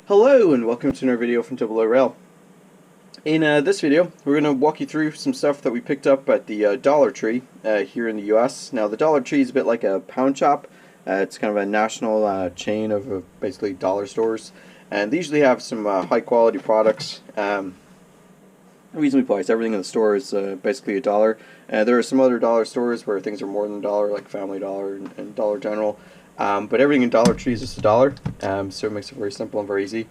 Hello and welcome to another video from Dapol oorail. In this video, we're going to walk you through some stuff that we picked up at the Dollar Tree here in the US. Now the Dollar Tree is a bit like a pound shop. It's kind of a national chain of basically dollar stores, and they usually have some high quality products. Reasonably priced. Everything in the store is basically $1. There are some other dollar stores where things are more than $1, like Family Dollar and Dollar General. But everything in Dollar Tree is just $1, so it makes it very simple and very easy.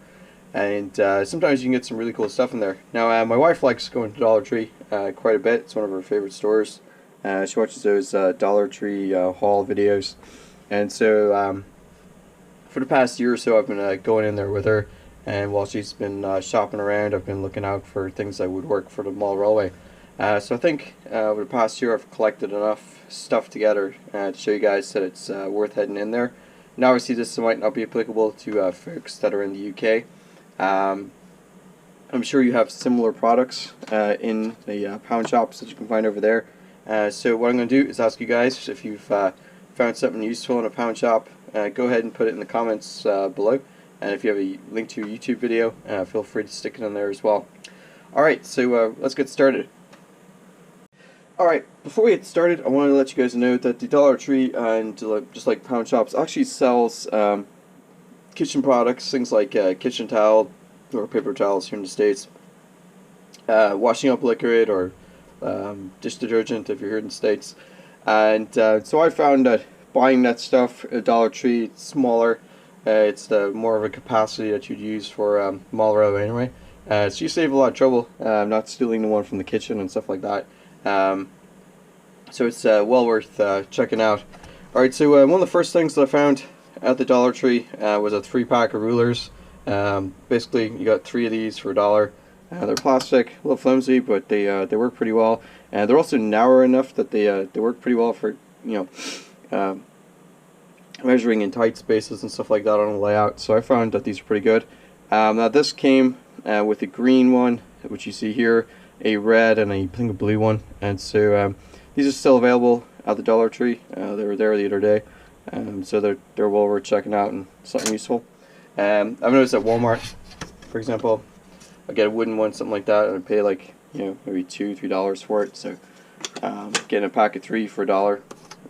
And sometimes you can get some really cool stuff in there. Now, my wife likes going to Dollar Tree quite a bit. It's one of her favorite stores. She watches those Dollar Tree haul videos. And so for the past year or so, I've been going in there with her. And while she's been shopping around, I've been looking out for things that would work for the mall railway. So I think over the past year I've collected enough stuff together to show you guys that it's worth heading in there. Now obviously this might not be applicable to folks that are in the UK. I'm sure you have similar products in the pound shops that you can find over there. So what I'm going to do is ask you guys if you've found something useful in a pound shop. Go ahead and put it in the comments below. And if you have a link to your YouTube video, feel free to stick it in there as well. Alright, so let's get started. Alright, before we get started, I want to let you guys know that the Dollar Tree, and just like pound shops, actually sells kitchen products, things like kitchen towel or paper towels here in the States, washing up liquid or dish detergent if you're here in the States. And so I found that buying that stuff at Dollar Tree, it's smaller, it's more of a capacity that you'd use for mall railway anyway. So you save a lot of trouble not stealing the one from the kitchen and stuff like that. So it's well worth checking out. Alright, so one of the first things that I found at the Dollar Tree was a 3-pack of rulers. Basically, you got 3 of these for $1. They're plastic, a little flimsy, but they work pretty well. And they're also narrow enough that they work pretty well for, you know, measuring in tight spaces and stuff like that on the layout. So I found that these are pretty good. Now this came with a green one, which you see here, a red, and I think a blue one. And so these are still available at the Dollar Tree. They were there the other day, so they're well worth checking out and something useful. I've noticed at Walmart, for example, I get a wooden one, something like that, and I pay like, you know, maybe $2-3 for it. So getting a pack of 3 for $1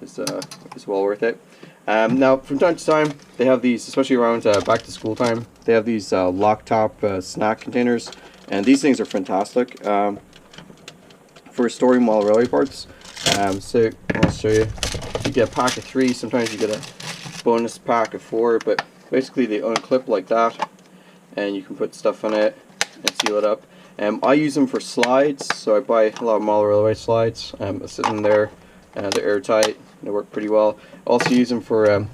is well worth it. Now, from time to time, they have these, especially around back to school time, they have these lock top snack containers, and these things are fantastic for storing mall railway parts. So I'll show you. You get a pack of 3, sometimes you get a bonus pack of 4, but basically they unclip like that, and you can put stuff in it and seal it up. I use them for slides, so I buy a lot of mall railway slides. Sitting there, they're airtight. They work pretty well. I also use them for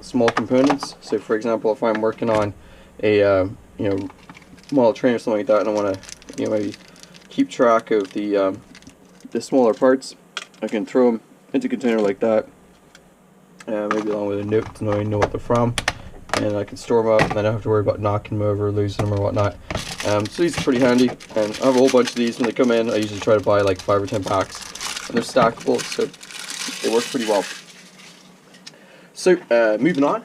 small components. So, for example, if I'm working on a you know, model train or something like that, and I want to, you know, maybe keep track of the smaller parts, I can throw them into a container like that, maybe along with a note to know what they're from, and I can store them up, and then I don't have to worry about knocking them over, losing them, or whatnot. So these are pretty handy, and I have a whole bunch of these. When they come in, I usually try to buy like 5 or 10 packs, and they're stackable, so they work pretty well. So, moving on.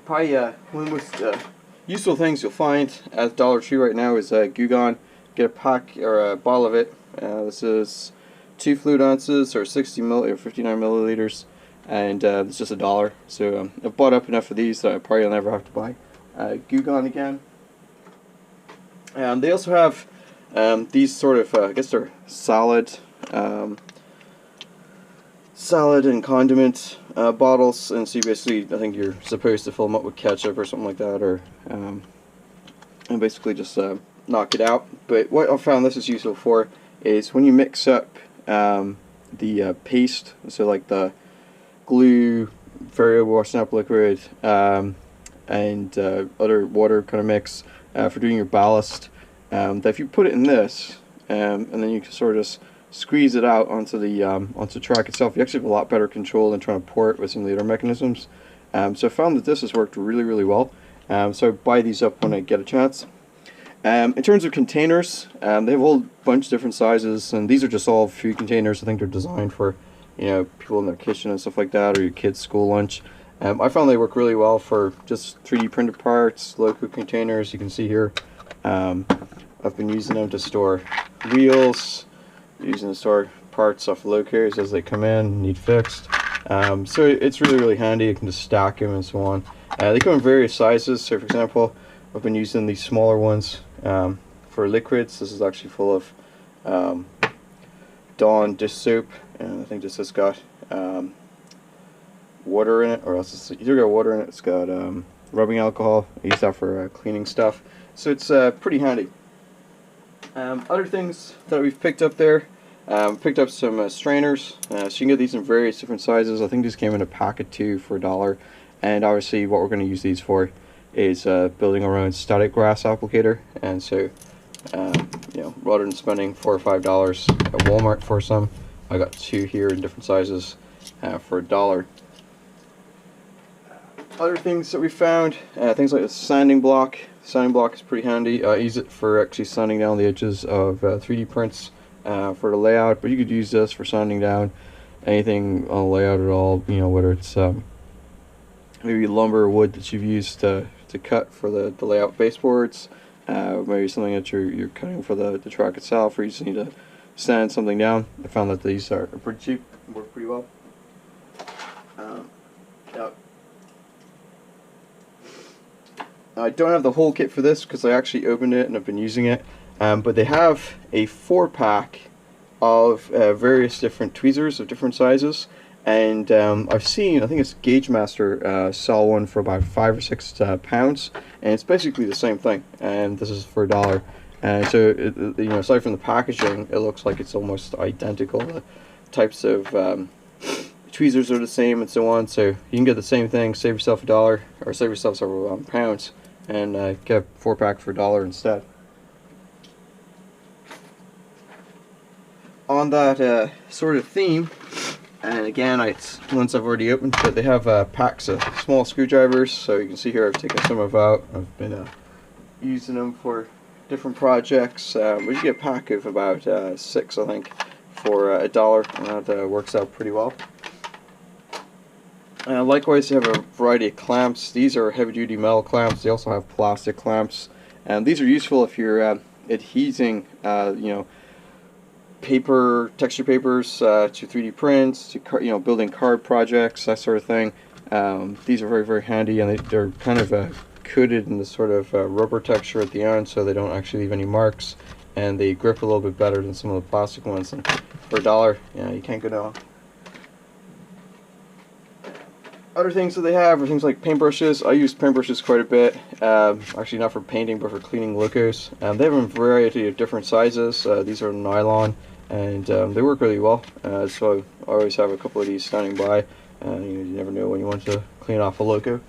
Probably one of the most useful things you'll find at Dollar Tree right now is Goo Gone. Get a pack or a bottle of it. This is 2 fluid ounces or 59 milliliters, and it's just $1. So I've bought up enough of these that I probably will never have to buy Goo Gone again. They also have these sort of, I guess they're salad and condiment bottles, and so you basically, I think you're supposed to fill them up with ketchup or something like that, or and basically just knock it out. But what I found this is useful for is when you mix up the paste, so like the glue, variable washing up liquid, and other water kind of mix for doing your ballast, that if you put it in this, and then you can sort of just squeeze it out onto the track itself, you actually have a lot better control than trying to pour it with some of the other mechanisms. So I found that this has worked really, really well. So I buy these up when I get a chance. In terms of containers, they have a whole bunch of different sizes, and these are just all food containers. I think they're designed for, you know, people in their kitchen and stuff like that, or your kids' school lunch. I found they work really well for just 3D printed parts, loco containers. You can see here, I've been using them to store wheels, using to store parts off locos as they come in, need fixed. So it's really handy. You can just stack them and so on. They come in various sizes. So for example, I've been using these smaller ones for liquids. This is actually full of Dawn dish soap, and I think this has got water in it, or else it's either got water in it. It's got rubbing alcohol. I use that for cleaning stuff, so it's pretty handy. Other things that we've picked up there, picked up some strainers. So you can get these in various different sizes. I think these came in a pack of 2 for $1. And obviously what we're going to use these for is building our own static grass applicator. And so you know, rather than spending $4 or $5 at Walmart for some, I got 2 here in different sizes for $1. Other things that we found, things like a sanding block. Sanding block is pretty handy. I use it for actually sanding down the edges of 3D prints for the layout, but you could use this for sanding down anything on the layout at all, you know, whether it's maybe lumber or wood that you've used to cut for the layout baseboards, maybe something that you're cutting for the track itself, or you just need to sand something down. I found that these are pretty cheap and work pretty well. Yeah. I don't have the whole kit for this because I actually opened it and I've been using it, but they have a 4-pack of various different tweezers of different sizes, and I've seen, I think it's Gauge Master sell one for about £5 or £6 pounds, and it's basically the same thing, and this is for $1. And so it, you know, aside from the packaging, it looks like it's almost identical. The types of tweezers are the same and so on, so you can get the same thing, save yourself $1, or save yourself several pounds, and get a 4-pack for $1 instead. On that sort of theme, and again, it's ones I've already opened, but they have packs of small screwdrivers. So you can see here I've taken some of out. I've been using them for different projects. We get a pack of about 6, I think, for $1, and that works out pretty well. Likewise, they have a variety of clamps. These are heavy-duty metal clamps. They also have plastic clamps, and these are useful if you're adhesing, you know, texture papers to 3D prints, to building card projects, that sort of thing. These are very handy, and they're kind of coated in this sort of rubber texture at the end, so they don't actually leave any marks, and they grip a little bit better than some of the plastic ones. And for $1, yeah, you can't go down. Other things that they have are things like paintbrushes. I use paintbrushes quite a bit, actually not for painting but for cleaning locos. They have a variety of different sizes. These are nylon, and they work really well, so I always have a couple of these standing by. You never know when you want to clean off a loco.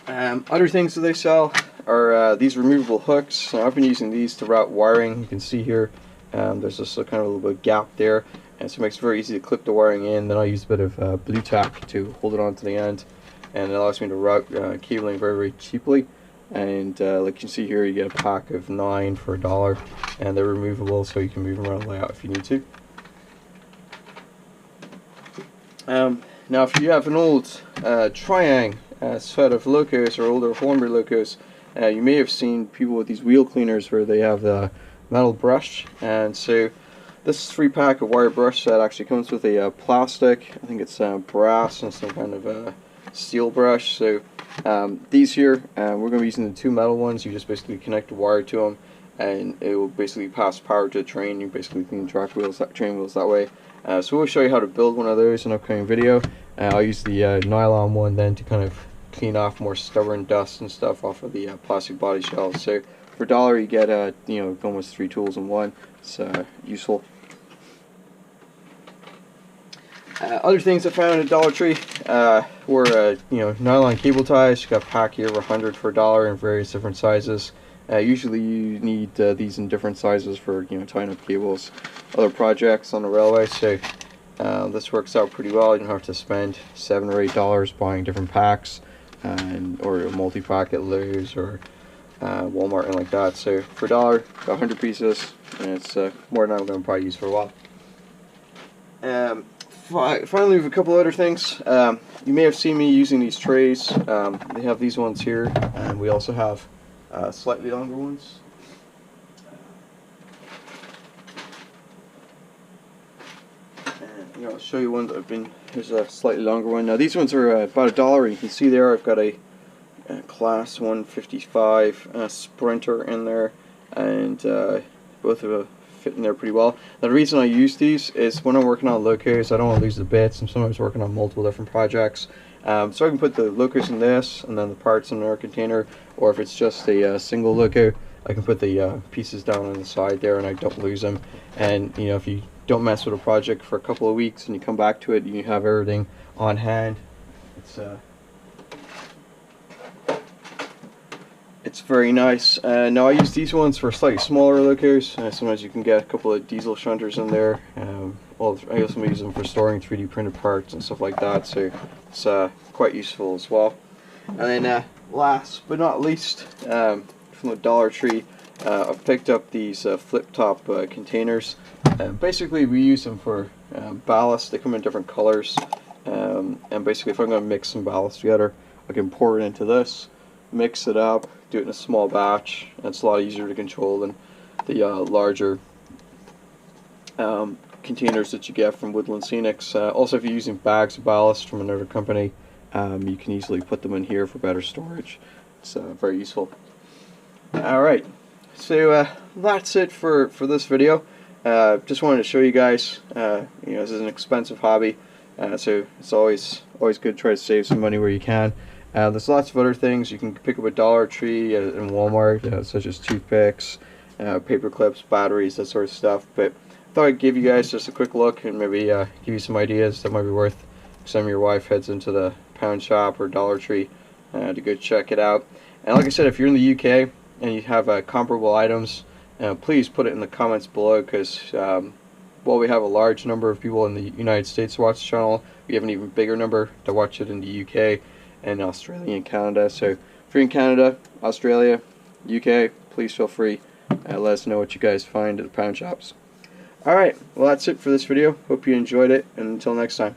Other things that they sell are these removable hooks. So I've been using these to route wiring. You can see here there's just a kind of a little bit of gap there, and so it makes it very easy to clip the wiring in. Then I use a bit of blue tack to hold it on to the end, and it allows me to route cabling very cheaply. And like you can see here, you get a pack of 9 for $1, and they're removable, so you can move them around the layout if you need to. Now if you have an old Triang set of locos or older Hornby locos, you may have seen people with these wheel cleaners where they have the metal brush, and so this 3-pack of wire brush set actually comes with a plastic, I think it's brass and some kind of steel brush. So these here, we're going to be using the 2 metal ones. You just basically connect a wire to them, and it will basically pass power to the train. You basically can track wheels, train wheels that way. So we'll show you how to build one of those in an upcoming video. I'll use the nylon one then to kind of clean off more stubborn dust and stuff off of the plastic body shells. So for $1 you get you know, almost 3 tools in one. It's useful. Other things I found at Dollar Tree were you know, nylon cable ties. You got a pack here of 100 for $1 in various different sizes. Usually you need these in different sizes for, you know, tying up cables, other projects on the railway. So this works out pretty well. You don't have to spend $7 or $8 buying different packs, or a multi-pack at Lowe's or Walmart and like that. So for $1, got 100 pieces, and it's more than I'm going to probably use for a while. finally, we have a couple other things. You may have seen me using these trays. They have these ones here, and we also have slightly longer ones. And I'll show you one that I've been. Here's a slightly longer one. Now these ones are about $1. You can see there I've got a class 155 Sprinter in there, and both of them fit in there pretty well. Now, the reason I use these is when I'm working on locos, I don't want to lose the bits. I'm sometimes working on multiple different projects, so I can put the locos in this and then the parts in another container, or if it's just a single loco, I can put the pieces down on the side there and I don't lose them. And you know, if you don't mess with a project for a couple of weeks and you come back to it, you have everything on hand. It's very nice. Now I use these ones for slightly smaller locos. Sometimes you can get a couple of diesel shunters in there. I also use them for storing 3D printed parts and stuff like that, so it's quite useful as well. And then last but not least, from the Dollar Tree, I've picked up these flip top containers. Basically we use them for ballast. They come in different colors, and basically if I'm going to mix some ballast together, I can pour it into this, mix it up, do it in a small batch, and it's a lot easier to control than the larger containers that you get from Woodland Scenics. Also, if you're using bags of ballast from another company, you can easily put them in here for better storage. It's very useful. Alright, so that's it for this video. Just wanted to show you guys, this is an expensive hobby, so it's always good to try to save some money where you can. There's lots of other things you can pick up at Dollar Tree and Walmart, such as toothpicks, paper clips, batteries, that sort of stuff. But I thought I'd give you guys just a quick look and maybe give you some ideas that might be worth some your wife heads into the pound shop or Dollar Tree to go check it out. And like I said, if you're in the UK and you have comparable items, please put it in the comments below, because while we have a large number of people in the United States to watch the channel, we have an even bigger number to watch it in the UK and Australia and Canada. So if you're in Canada, Australia, UK, please feel free. Let us know what you guys find at the pound shops. Alright, well that's it for this video. Hope you enjoyed it, and until next time.